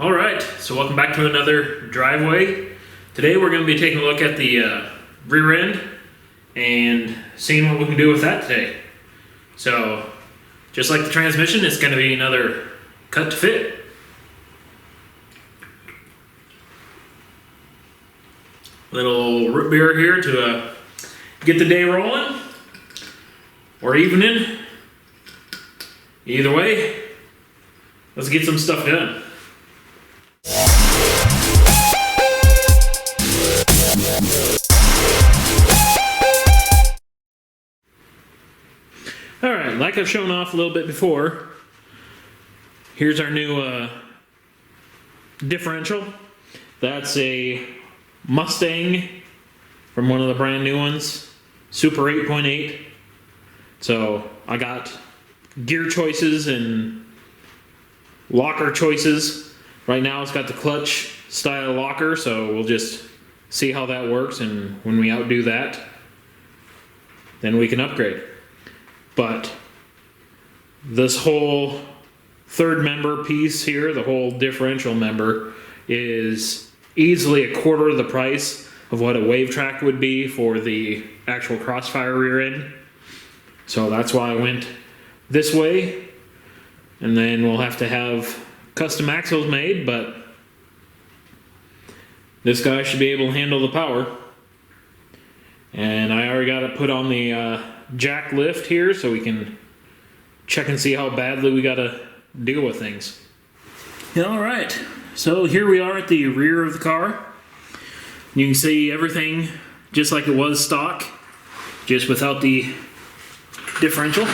All right, so welcome back to another driveway. Today we're going to be taking a look at the rear end and seeing what we can do with that today. So, just like the transmission, it's going to be another cut to fit. Little root beer here to get the day rolling or evening. Either way, let's get some stuff done. Alright, like I've shown off a little bit before, here's our new differential. That's a Mustang from one of the brand new ones, Super 8.8. So I got gear choices and locker choices. Right now it's got the clutch style locker, so we'll just see how that works, and when we outdo that, then we can upgrade. But this whole third member piece here, the whole differential member, is easily a quarter of the price of what a wave track would be for the actual Crossfire rear end. So that's why I went this way, and then we'll have to have custom axles made, but this guy should be able to handle the power. And I already got it put on the jack lift here so we can check and see how badly we got to deal with things. Alright, so here we are at the rear of the car. You can see everything just like it was stock, just without the differential.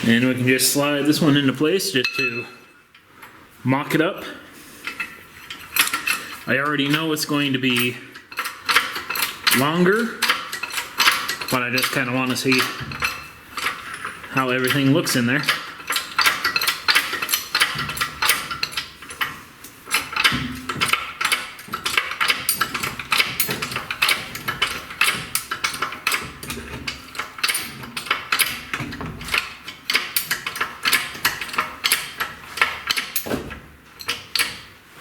And we can just slide this one into place just to mock it up. I already know it's going to be longer, but I just kind of want to see how everything looks in there.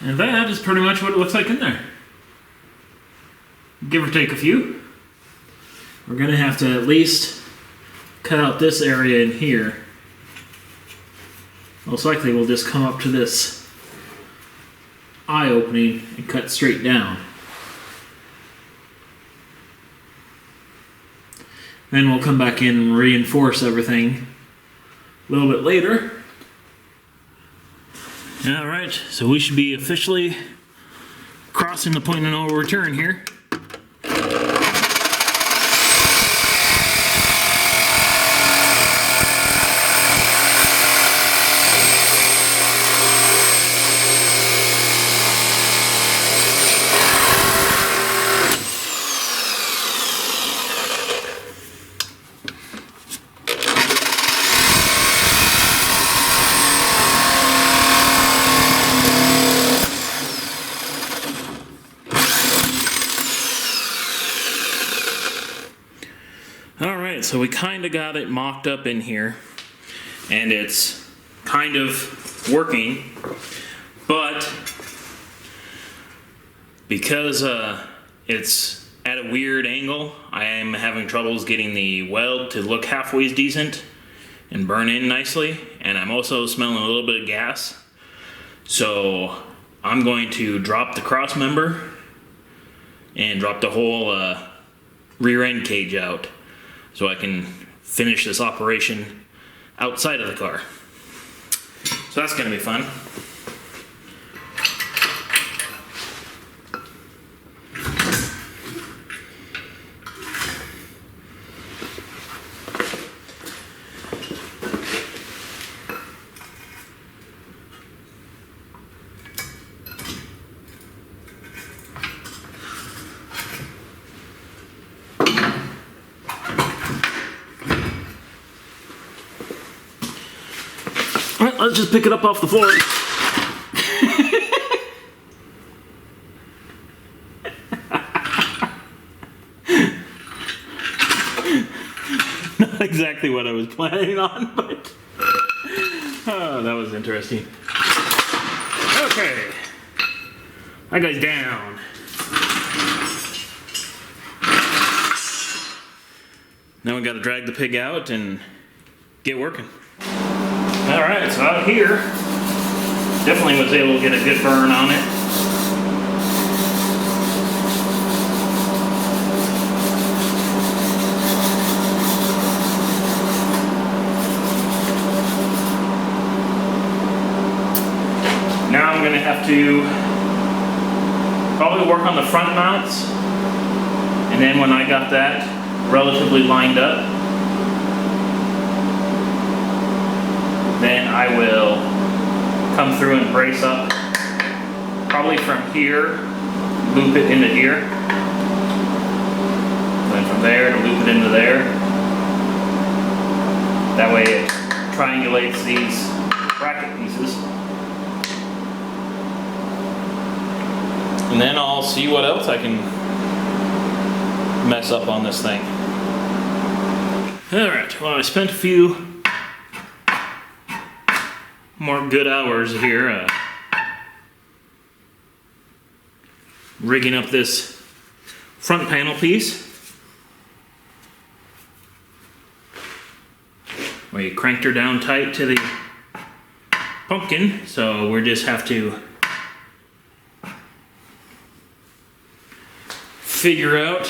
And that is pretty much what it looks like in there. Give or take a few. We're going to have to at least cut out this area in here. Most likely we'll just come up to this eye opening and cut straight down. Then we'll come back in and reinforce everything a little bit later. Alright, so we should be officially crossing the point of no return here. Alright, so we kind of got it mocked up in here, and it's kind of working, but because it's at a weird angle, I am having troubles getting the weld to look halfway decent and burn in nicely, and I'm also smelling a little bit of gas. So I'm going to drop the cross member and drop the whole rear end cage out, so I can finish this operation outside of the car. So that's going to be fun. Alright, let's just pick it up off the floor. Not exactly what I was planning on, but oh, that was interesting. Okay, that guy's down. Now we got to drag the pig out and get working. All right, so out here, definitely was able to get a good burn on it. Now I'm going to have to probably work on the front mounts, and then when I got that relatively lined up, then I will come through and brace up, probably from here, loop it into here, then from there to loop it into there. That way it triangulates these bracket pieces. And then I'll see what else I can mess up on this thing. Alright, well I spent a few more good hours here rigging up this front panel piece. We cranked her down tight to the pumpkin, so we just have to figure out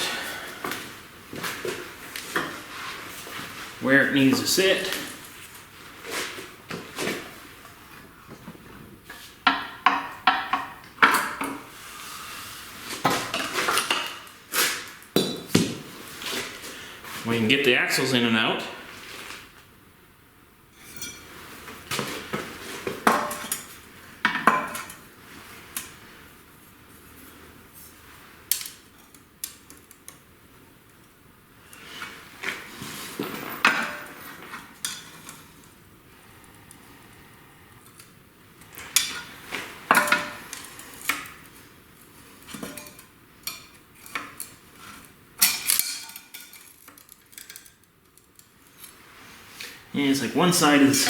where it needs to sit. We can get the axles in and out. And it's like one side is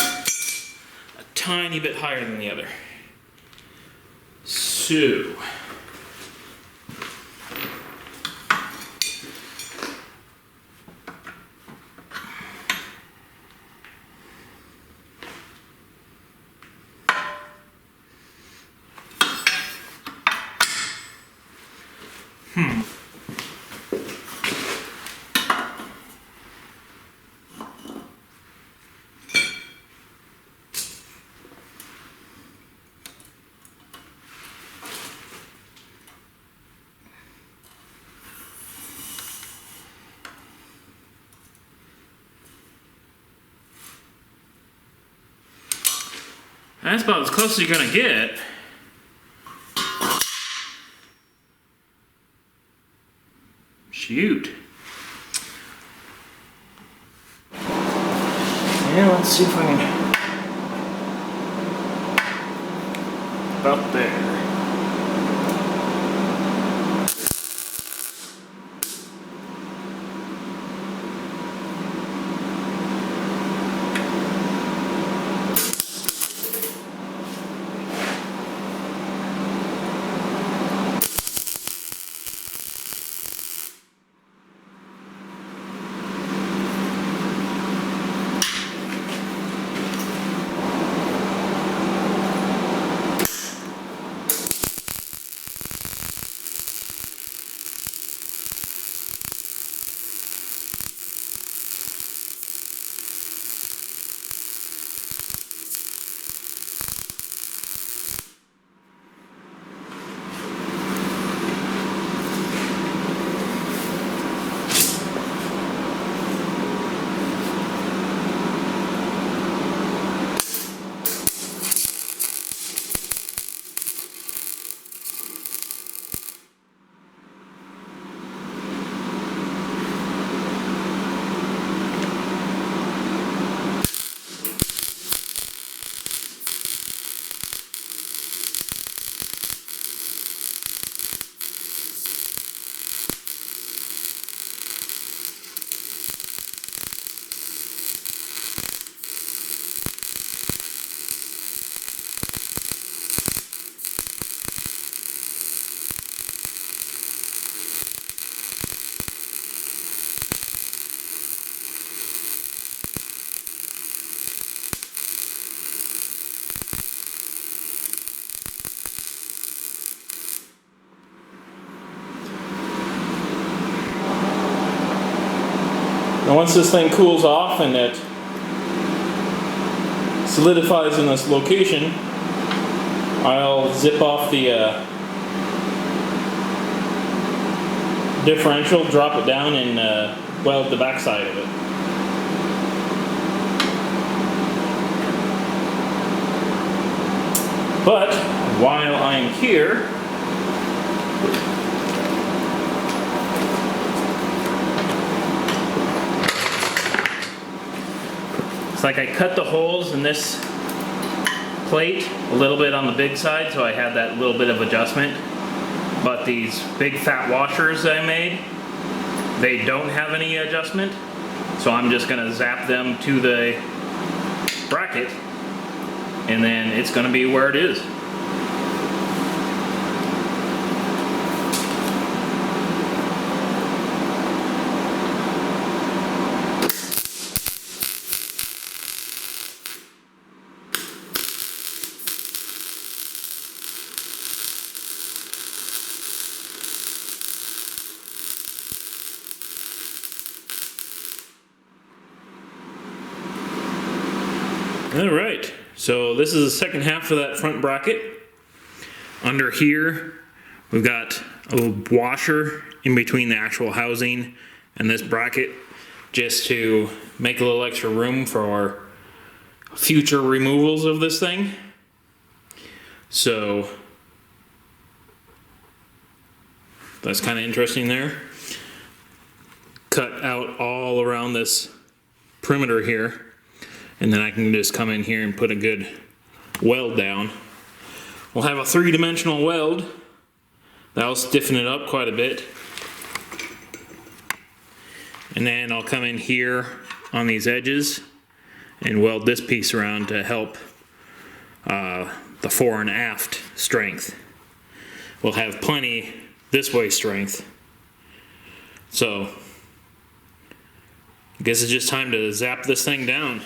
a tiny bit higher than the other. So, that's about as close as you're gonna get. Shoot. Yeah, let's see if I can. About there. And once this thing cools off and it solidifies in this location, I'll zip off the differential, drop it down, and weld the backside of it. But while I'm here, it's like I cut the holes in this plate a little bit on the big side, so I had that little bit of adjustment. But these big fat washers that I made, they don't have any adjustment, so I'm just gonna zap them to the bracket, and then it's gonna be where it is. Alright, so this is the second half of that front bracket. Under here, we've got a washer in between the actual housing and this bracket, just to make a little extra room for future removals of this thing. So that's kind of interesting there. Cut out all around this perimeter here. And then I can just come in here and put a good weld down. We'll have a three-dimensional weld. That'll stiffen it up quite a bit. And then I'll come in here on these edges and weld this piece around to help the fore and aft strength. We'll have plenty this way strength. So I guess it's just time to zap this thing down.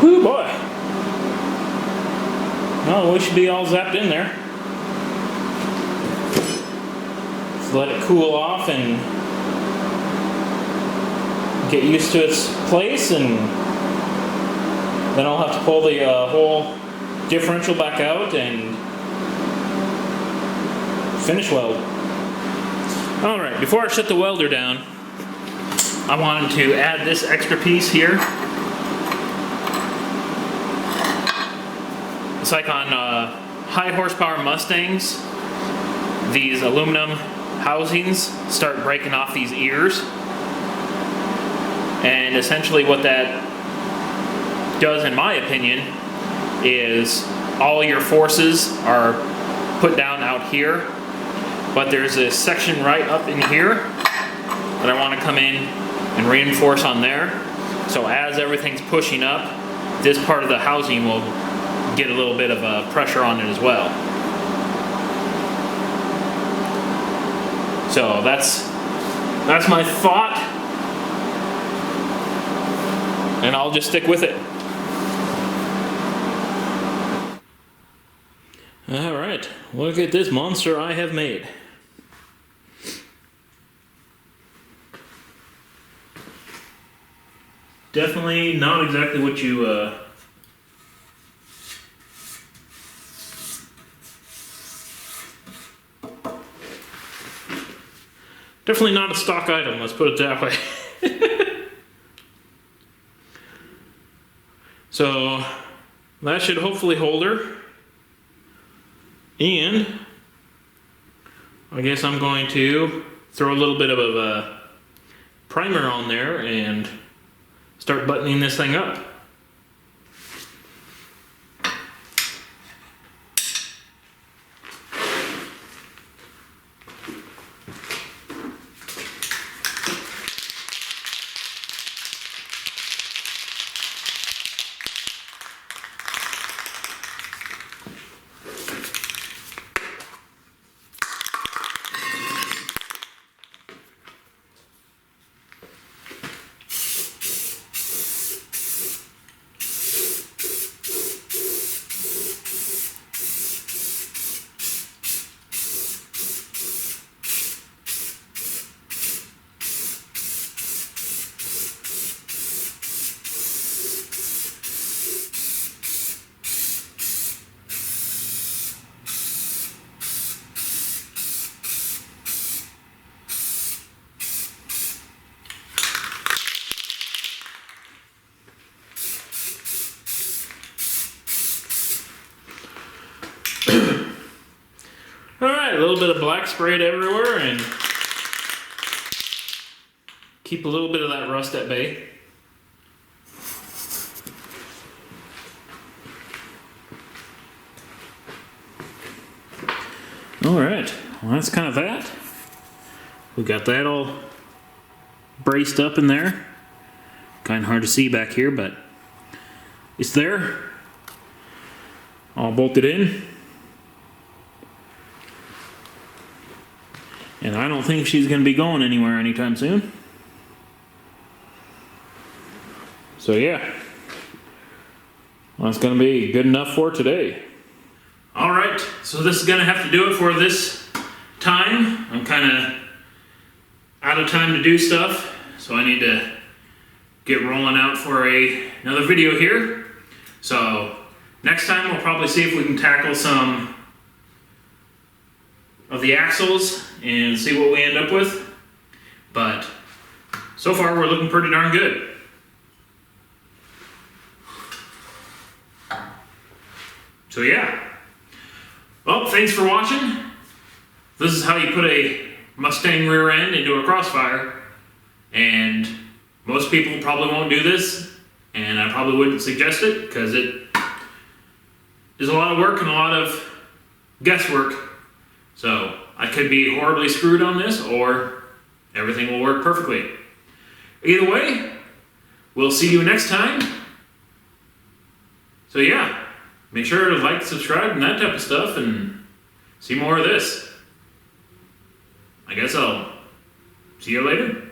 Whoo boy! Well, we should be all zapped in there. Let's let it cool off and get used to its place, and then I'll have to pull the whole differential back out and finish weld. Alright, before I shut the welder down, I wanted to add this extra piece here. It's like on high horsepower Mustangs, these aluminum housings start breaking off these ears. And essentially what that does, in my opinion, is all your forces are put down out here, but there's a section right up in here that I want to come in and reinforce on there. So as everything's pushing up, this part of the housing will get a little bit of pressure on it as well. So that's my thought, and I'll just stick with it. Alright, look at this monster I have made. Definitely not exactly what you definitely not a stock item, let's put it that way. So that should hopefully hold her. And I guess I'm going to throw a little bit of a primer on there and start buttoning this thing up. a little bit of black sprayed everywhere and keep a little bit of that rust at bay. Alright, well that's kind of that. We got that all braced up in there. Kind of hard to see back here, but it's there. All bolted in. And I don't think she's going to be going anywhere anytime soon. So yeah, well, that's going to be good enough for today. Alright, so this is going to have to do it for this time. I'm kind of out of time to do stuff, so I need to get rolling out for another video here. So next time we'll probably see if we can tackle some of the axles and see what we end up with. But so far we're looking pretty darn good. So yeah. Well, thanks for watching. This is how you put a Mustang rear end into a Crossfire. And most people probably won't do this, and I probably wouldn't suggest it because it is a lot of work and a lot of guesswork. So I could be horribly screwed on this, or everything will work perfectly. Either way, we'll see you next time. So yeah, make sure to like, subscribe, and that type of stuff, and see more of this. I guess I'll see you later.